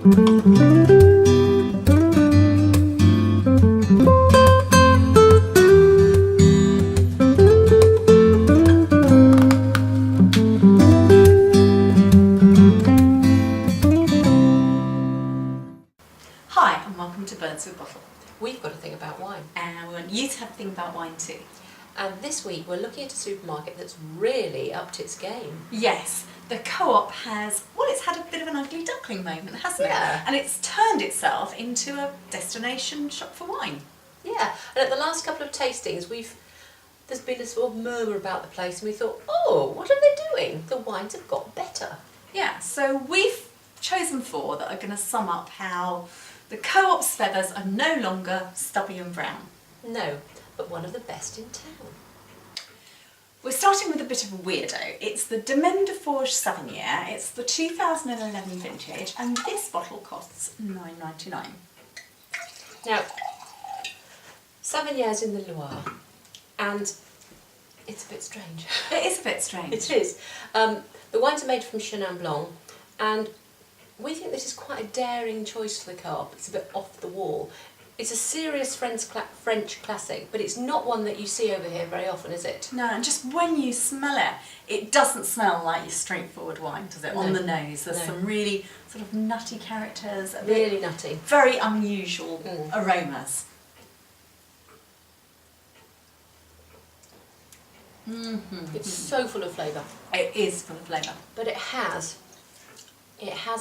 Hi and welcome to Birds with Bottle. We've got a thing about wine. And we want you to have a thing about wine too. And this week we're looking at a supermarket that's really upped its game. Yes, the Co-op has, well, it's had a bit of an ugly duckling moment, hasn't it? Yeah. And it's turned itself into a destination shop for wine. Yeah, and at the last couple of tastings there's been a sort of murmur about the place and we thought, oh, what are they doing? The wines have got better. Yeah, so we've chosen 4 that are going to sum up how the Co-op's feathers are no longer stubby and brown. No, but one of the best in town. We're starting with a bit of a weirdo. It's the Domaine de Forges Savennier. It's the 2011 vintage, and this bottle costs $9.99. Now, Savenniers in the Loire, and it's a bit strange. It is a bit strange. It is. The wines are made from Chenin Blanc, and we think this is quite a daring choice for the Co-op. It's a bit off the wall. It's a serious French classic, but it's not one that you see over here very often, is it? No, and just when you smell it, it doesn't smell like your straightforward wine, does it? No. On the nose, there's No. some really sort of nutty characters, a Really bit nutty. very unusual aromas. It's so full of flavour. It is full of flavour. But it has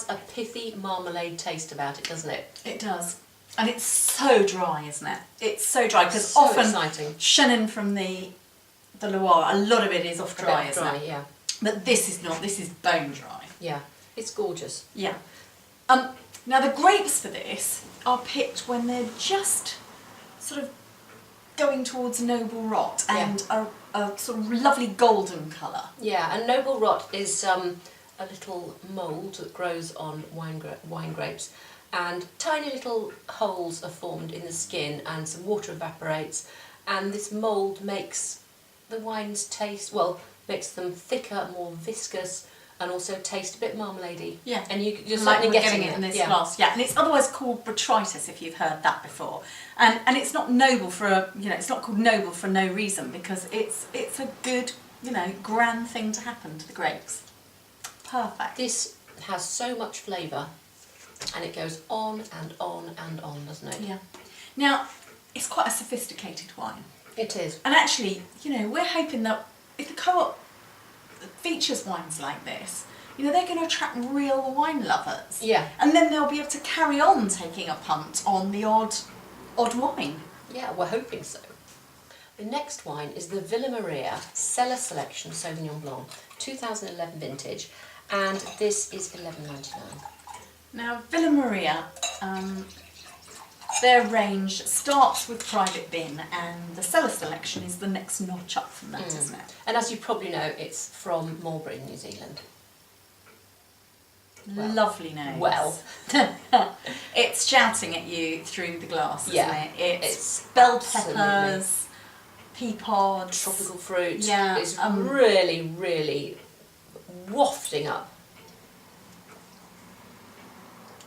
a pithy marmalade taste about it, doesn't it? It does. And it's so dry, isn't it? It's so dry, because So often exciting. Chenin from the Loire, a lot of it is off dry, isn't it? Yeah. But this is not, this is bone dry. Yeah. It's gorgeous. Yeah. Now the grapes for this are picked when they're just sort of going towards noble rot and a sort of lovely golden colour. Yeah, and noble rot is a little mould that grows on wine grapes, and tiny little holes are formed in the skin and some water evaporates, and this mould makes the wines makes them thicker, more viscous, and also taste a bit marmaladey. Yeah, and you're like certainly we're getting it in this glass. Yeah, and it's otherwise called botrytis, if you've heard that before. And it's not noble for it's not called noble for no reason, because it's a good, grand thing to happen to the grapes. Perfect. This has so much flavour, and it goes on and on and on, doesn't it? Yeah. Now, it's quite a sophisticated wine. It is. And actually, we're hoping that if the Co-op features wines like this, they're going to attract real wine lovers. Yeah. And then they'll be able to carry on taking a punt on the odd wine. Yeah, we're hoping so. The next wine is the Villa Maria Cellar Selection Sauvignon Blanc, 2011 vintage, and this is $11.99. Now, Villa Maria, their range starts with Private Bin, and the Cellar Selection is the next notch up from that, isn't it? And as you probably know, it's from Marlborough in New Zealand. Lovely nose. Well. It's shouting at you through the glass, isn't Yeah, it? it's bell absolutely. peppers, pea pods, Tropical fruit. Yeah, It's really, really wafting up.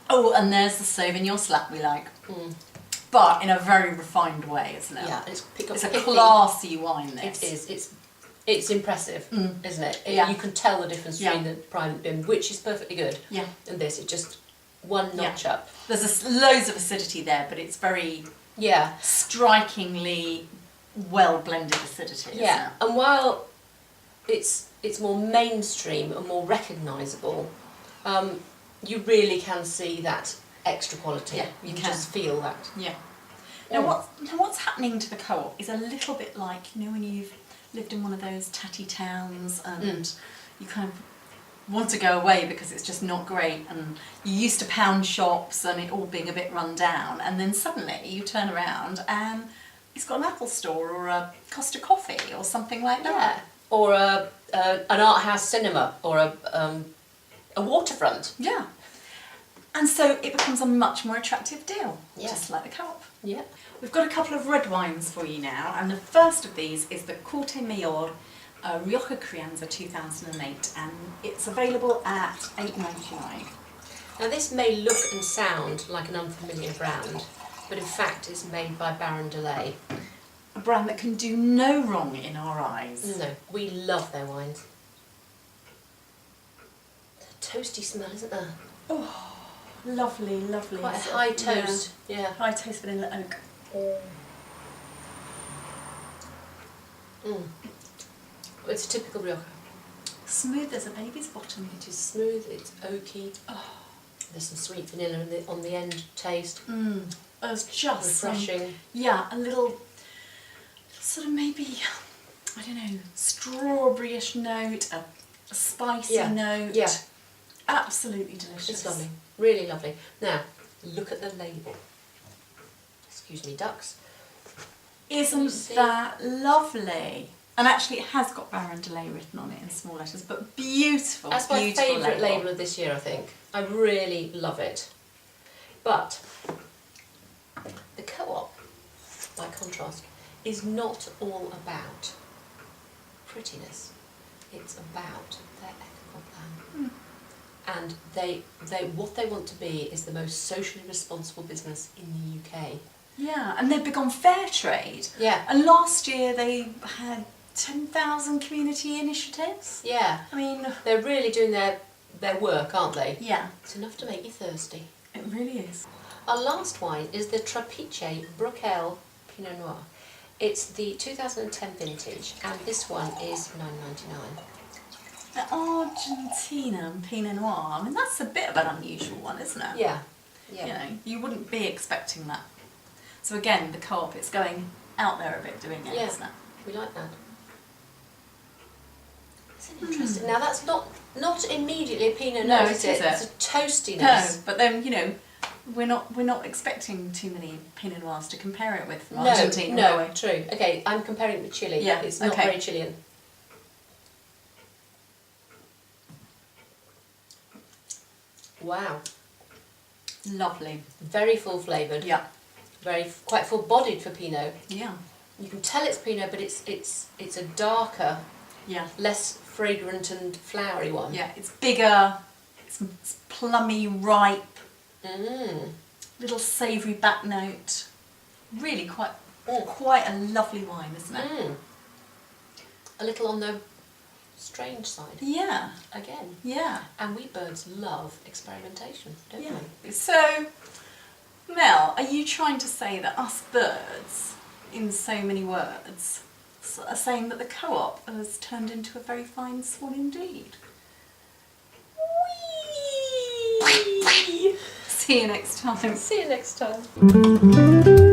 Oh, and there's the Sauvignon slap we like. But in a very refined way, isn't it? Yeah, and it's a classy wine, this. It is. It's impressive, isn't it? Yeah. You can tell the difference between the Private Bin, which is perfectly good, Yeah. and this. It's just one notch up. There's loads of acidity there, but it's very Yeah. strikingly well blended acidity, isn't Yeah, it? and while it's more mainstream and more recognisable, you really can see that extra quality. Yeah, you you can can. just feel that. Yeah. Now what's happening to the Co-op is a little bit like, when you've lived in one of those tatty towns and you kind of want to go away because it's just not great, and you're used to pound shops and it all being a bit run down, and then suddenly you turn around and it's got an Apple store or a Costa Coffee or something like that. Yeah, or an art house cinema, or a waterfront. Yeah. And so it becomes a much more attractive deal, Yeah. just like the Co-op. Yeah. We've got a couple of red wines for you now, and the first of these is the Corte Mayor Rioja Crianza 2008, and it's available at $8.99. Now this may look and sound like an unfamiliar brand, but in fact it's made by Baron Delay. A brand that can do no wrong in our eyes. No, we love their wines. There's a toasty smell, isn't there? Oh, lovely, lovely. Quite a high toast. Yeah. High toast vanilla oak. It's a typical Rioja. Smooth as a baby's bottom. It is smooth, it's oaky. Oh. There's some sweet vanilla on the end taste. It's just refreshing. Yeah, a little sort of maybe, I don't know, strawberryish note, a spicy note. Yeah. Absolutely delicious. It's lovely, really lovely. Now, look at the label. Excuse me, ducks. Isn't that lovely? And actually it has got Baron Delay written on it in small letters, but beautiful, That's my beautiful favourite label of this year, I think. I really love it. But the Co-op, by contrast, is not all about prettiness. It's about their ethical plan. And what they want to be is the most socially responsible business in the UK. Yeah, and they're big on fair trade. Yeah. And last year they had 10,000 community initiatives. Yeah. I mean, they're really doing their work, aren't they? Yeah. It's enough to make you thirsty. It really is. Our last wine is the Trapiche Bruxelles Pinot Noir. It's the 2010 vintage, and this one is $9.99. The Argentina Pinot Noir, I mean that's a bit of an unusual one, isn't it? Yeah. Yeah. You know, you wouldn't be expecting that. So again, the Co-op, it's going out there a bit doing it, isn't it? We like that. It's an interesting. Now that's not immediately a Pinot Noir, is it? It's a toastiness. No, but then you know, we're not expecting too many Pinot Noirs to compare it with from Argentina. No, true. Okay, I'm comparing it with Chile. Yeah, It's not very Chilean. Wow. Lovely. Very full flavoured. Yeah. Quite full bodied for Pinot. Yeah. You can tell it's Pinot, but it's a darker, less fragrant and flowery one. Yeah, it's bigger. It's plummy, ripe. Little savoury back note. Really quite a lovely wine, isn't it? A little on the strange side. Yeah. Again. Yeah. And we birds love experimentation, don't we? So, Mel, are you trying to say that us birds, in so many words, are saying that the Co-op has turned into a very fine swan indeed? Whee! See you next time. See you next time.